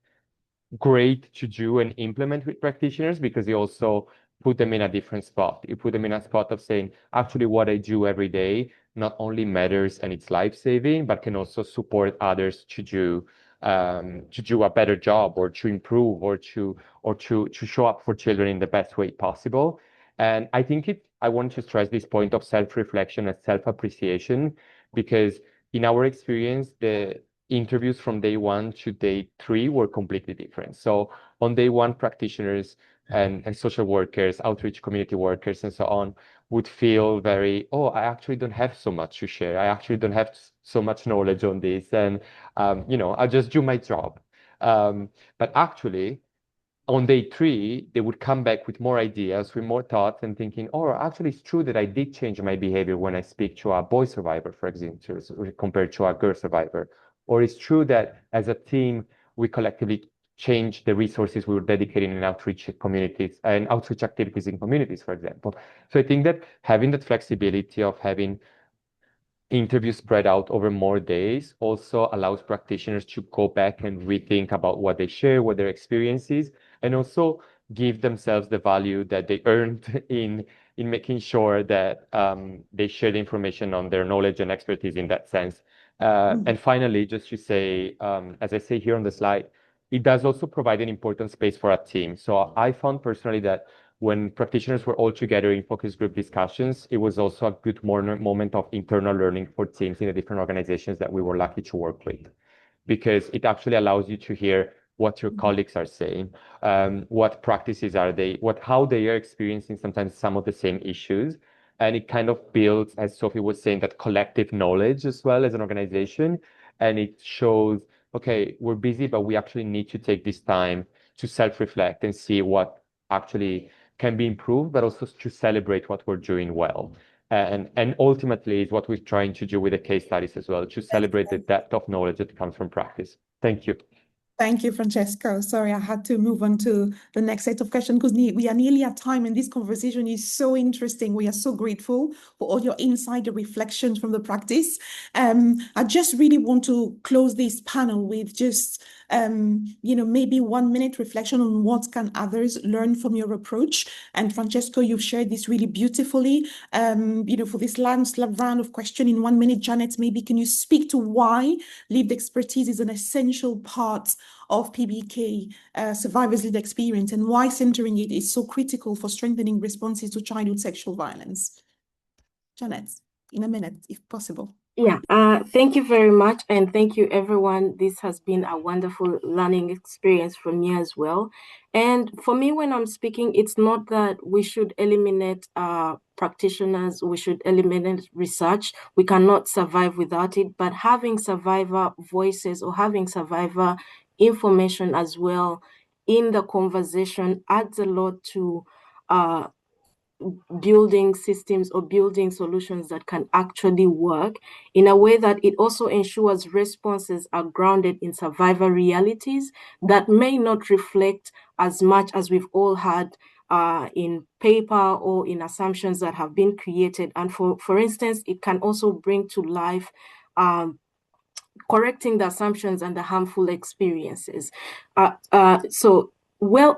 great to do and implement with practitioners because you also put them in a different spot. You put them in a spot of saying, actually, what I do every day not only matters and it's life-saving, but can also support others to do a better job or to improve or to show up for children in the best way possible. And I want to stress this point of self-reflection and self-appreciation because in our experience, the interviews from day 1 to day 3 were completely different. So on day 1, practitioners and social workers, outreach community workers, and so on would feel very, oh, I actually don't have so much to share. I actually don't have so much knowledge on this. And, I'll just do my job. But actually, on day 3, they would come back with more ideas, with more thoughts, and thinking, oh, actually, it's true that I did change my behavior when I speak to a boy survivor, for example, compared to a girl survivor. Or it's true that as a team, we collectively changed the resources we were dedicating in outreach communities and outreach activities in communities, for example. So I think that having that flexibility of having interviews spread out over more days also allows practitioners to go back and rethink about what they share, what their experience is, and also give themselves the value that they earned in making sure that they share the information on their knowledge and expertise in that sense. And finally, just to say, as I say here on the slide, it does also provide an important space for a team. So I found personally that when practitioners were all together in focus group discussions, it was also a good moment of internal learning for teams in the different organizations that we were lucky to work with, because it actually allows you to hear what your colleagues are saying, what practices are they, how they are experiencing sometimes some of the same issues. And it kind of builds, as Sophie was saying, that collective knowledge as well as an organization. And it shows, okay, we're busy, but we actually need to take this time to self-reflect and see what actually can be improved, but also to celebrate what we're doing well. And ultimately is what we're trying to do with the case studies as well, to celebrate the depth of knowledge that comes from practice. Thank you. Thank you, Francesco. Sorry, I had to move on to the next set of questions because we are nearly at time, and this conversation is so interesting. We are so grateful for all your insight, your reflections from the practice. I just really want to close this panel with just maybe 1 minute reflection on what can others learn from your approach. And Francesco, you've shared this really beautifully. For this last round of question in 1 minute, Janet, maybe can you speak to why lived expertise is an essential part of PBK, survivors' lived experience, and why centering it is so critical for strengthening responses to childhood sexual violence? Janet, in a minute, if possible. Yeah, thank you very much. And thank you, everyone. This has been a wonderful learning experience for me as well. And for me, when I'm speaking, it's not that we should eliminate practitioners, we should eliminate research. We cannot survive without it. But having survivor voices or having survivor information as well in the conversation adds a lot to building systems or building solutions that can actually work in a way that it also ensures responses are grounded in survivor realities that may not reflect as much as we've all had in paper or in assumptions that have been created. And for instance, it can also bring to life correcting the assumptions and the harmful experiences. So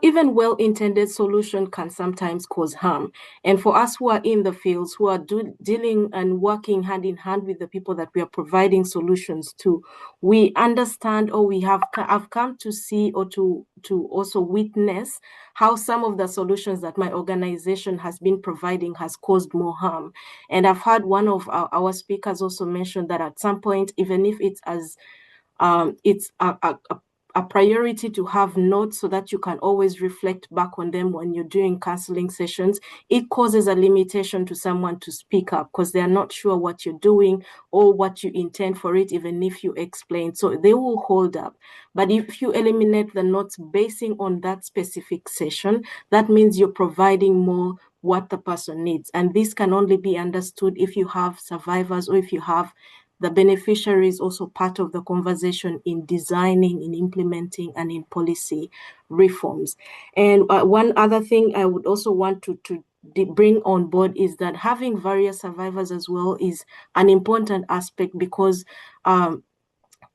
even well-intended solution can sometimes cause harm. And for us who are in the fields, who are dealing and working hand in hand with the people that we are providing solutions to, we understand, or we have come to see or to also witness how some of the solutions that my organization has been providing has caused more harm. And I've heard one of our speakers also mention that at some point, even if it's as it's a priority to have notes so that you can always reflect back on them when you're doing counseling sessions, it causes a limitation to someone to speak up because they're not sure what you're doing or what you intend for it, even if you explain. So they will hold up. But if you eliminate the notes basing on that specific session, that means you're providing more what the person needs. And this can only be understood if you have survivors or if you have the beneficiary is also part of the conversation in designing, in implementing, and in policy reforms. And one other thing I would also want to bring on board is that having various survivors as well is an important aspect because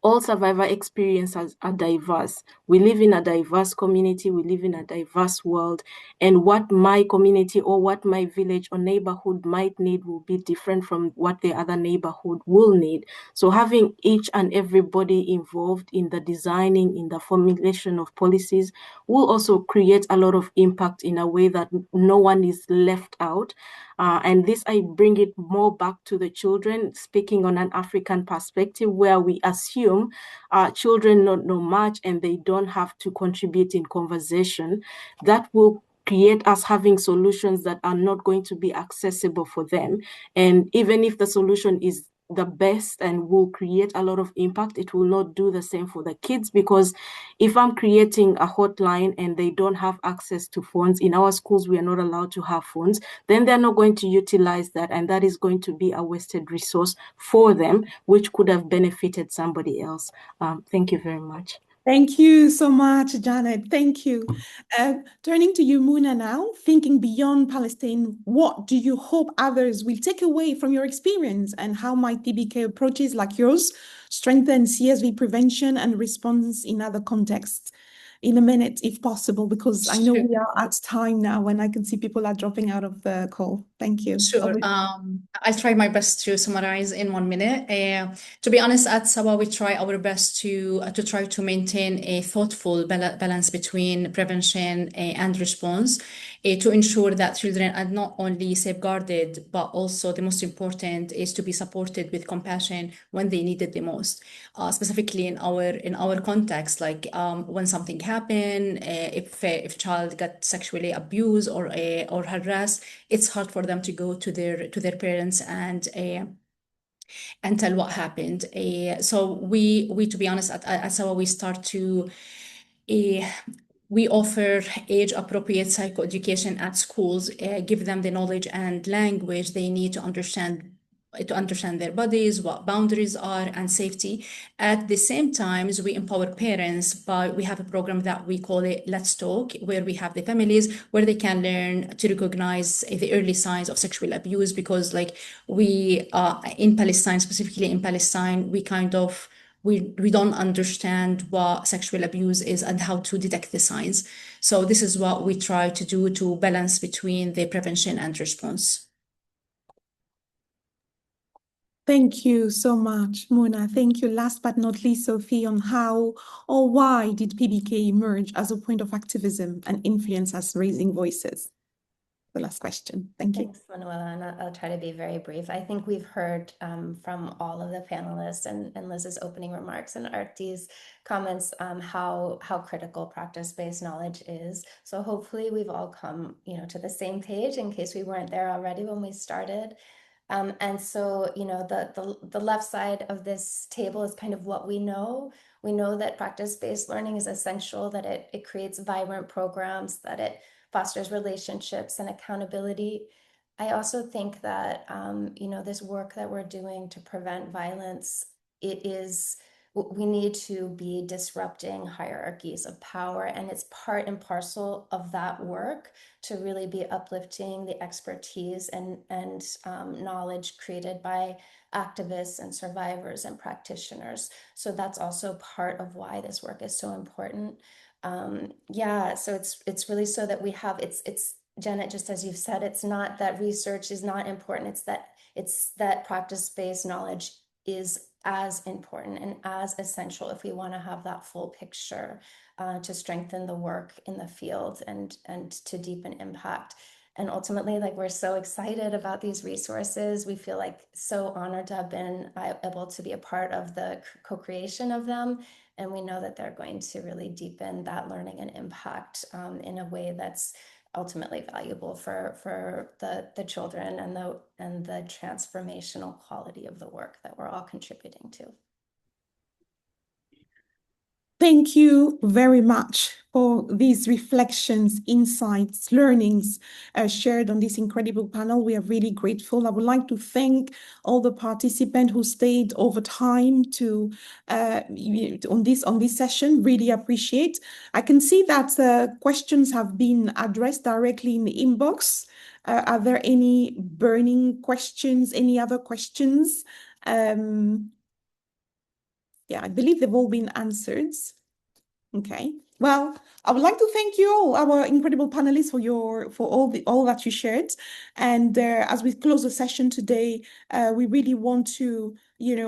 all survivor experiences are diverse. We live in a diverse community, we live in a diverse world, and what my community or what my village or neighborhood might need will be different from what the other neighborhood will need. So having each and everybody involved in the designing, in the formulation of policies will also create a lot of impact in a way that no one is left out. And this, I bring it more back to the children, speaking on an African perspective, where we assume children don't know much and they don't have to contribute in conversation. That will create us having solutions that are not going to be accessible for them. And even if the solution is the best and will create a lot of impact, it will not do the same for the kids, because if I'm creating a hotline and they don't have access to phones, in our schools we are not allowed to have phones, then they're not going to utilize that, and that is going to be a wasted resource for them, which could have benefited somebody else. Thank you very much. Thank you so much, Janet. Thank you. Turning to you, Muna, now, thinking beyond Palestine, what do you hope others will take away from your experience, and how might PBK approaches like yours strengthen CSV prevention and response in other contexts? In a minute, if possible, because I know we are at time now and I can see people are dropping out of the call. Thank you. Sure. I'll try my best to summarize in 1 minute. To be honest, at SAWA, we try our best to try to maintain a thoughtful balance between prevention and response to ensure that children are not only safeguarded, but also the most important is to be supported with compassion when they need it the most. Specifically in our context, like when something happened, if child got sexually abused or harassed, it's hard for them to go to their parents and tell what happened. So we to be honest, at SAWA, we start to we offer age-appropriate psychoeducation at schools, give them the knowledge and language they need to understand their bodies, what boundaries are, and safety. At the same time, we empower parents by, we have a program that we call it Let's Talk, where we have the families where they can learn to recognize the early signs of sexual abuse, because like we, in Palestine, specifically in Palestine, we don't understand what sexual abuse is and how to detect the signs. So this is what we try to do to balance between the prevention and response. Thank you so much, Mona. Thank you. Last but not least, Sophie, on how or why did PBK emerge as a point of activism and influence as raising voices? The last question. Thank you. Thanks, Manuela, and I'll try to be very brief. I think we've heard from all of the panelists and Liz's opening remarks and Arti's comments how critical practice-based knowledge is. So hopefully we've all come, to the same page in case we weren't there already when we started. And so, the left side of this table is kind of what we know. We know that practice-based learning is essential, that it creates vibrant programs, that it fosters relationships and accountability. I also think that, this work that we're doing to prevent violence, we need to be disrupting hierarchies of power, and it's part and parcel of that work to really be uplifting the expertise and knowledge created by activists and survivors and practitioners. So that's also part of why this work is so important. So it's really so that we have, it's Janet, just as you've said, it's not that research is not important, it's that practice-based knowledge is as important and as essential if we want to have that full picture to strengthen the work in the field and to deepen impact. And ultimately, we're so excited about these resources. We feel so honored to have been able to be a part of the co-creation of them. And we know that they're going to really deepen that learning and impact in a way that's ultimately valuable for the children and the transformational quality of the work that we're all contributing to. Thank you very much for these reflections, insights, learnings shared on this incredible panel. We are really grateful. I would like to thank all the participants who stayed over time on this session. Really appreciate. I can see that questions have been addressed directly in the inbox. Are there any burning questions? Any other questions? Yeah, I believe they've all been answered. Okay. Well, I would like to thank you all, our incredible panelists, for all that you shared. And as we close the session today, we really want to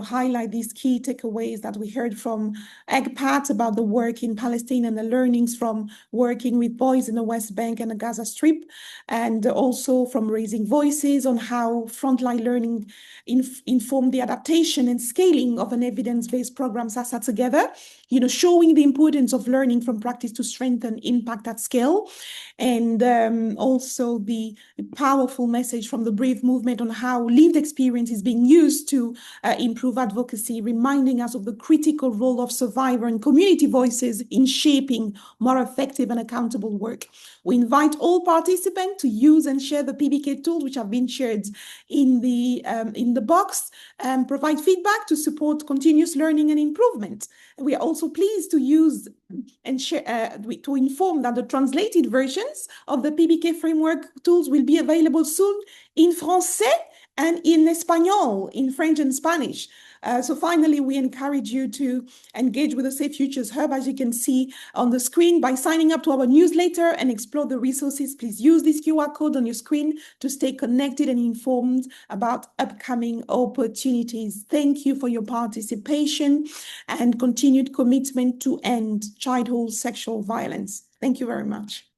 highlight these key takeaways that we heard from Egpat about the work in Palestine and the learnings from working with boys in the West Bank and the Gaza Strip, and also from Raising Voices on how frontline learning informed the adaptation and scaling of an evidence-based program, SASA Together, showing the importance of learning from practice to strengthen impact at scale. And also the powerful message from the Brave movement on how lived experience is being used to improve advocacy, reminding us of the critical role of survivor and community voices in shaping more effective and accountable work. We invite all participants to use and share the PBK tools which have been shared in the box, and provide feedback to support continuous learning and improvement. We are also pleased to use and share to inform that the translated versions of the PBK framework tools will be available soon in Français and in Espanol, in French and Spanish. So finally, we encourage you to engage with the Safe Futures Hub, as you can see on the screen, by signing up to our newsletter and explore the resources. Please use this QR code on your screen to stay connected and informed about upcoming opportunities. Thank you for your participation and continued commitment to end childhood sexual violence. Thank you very much.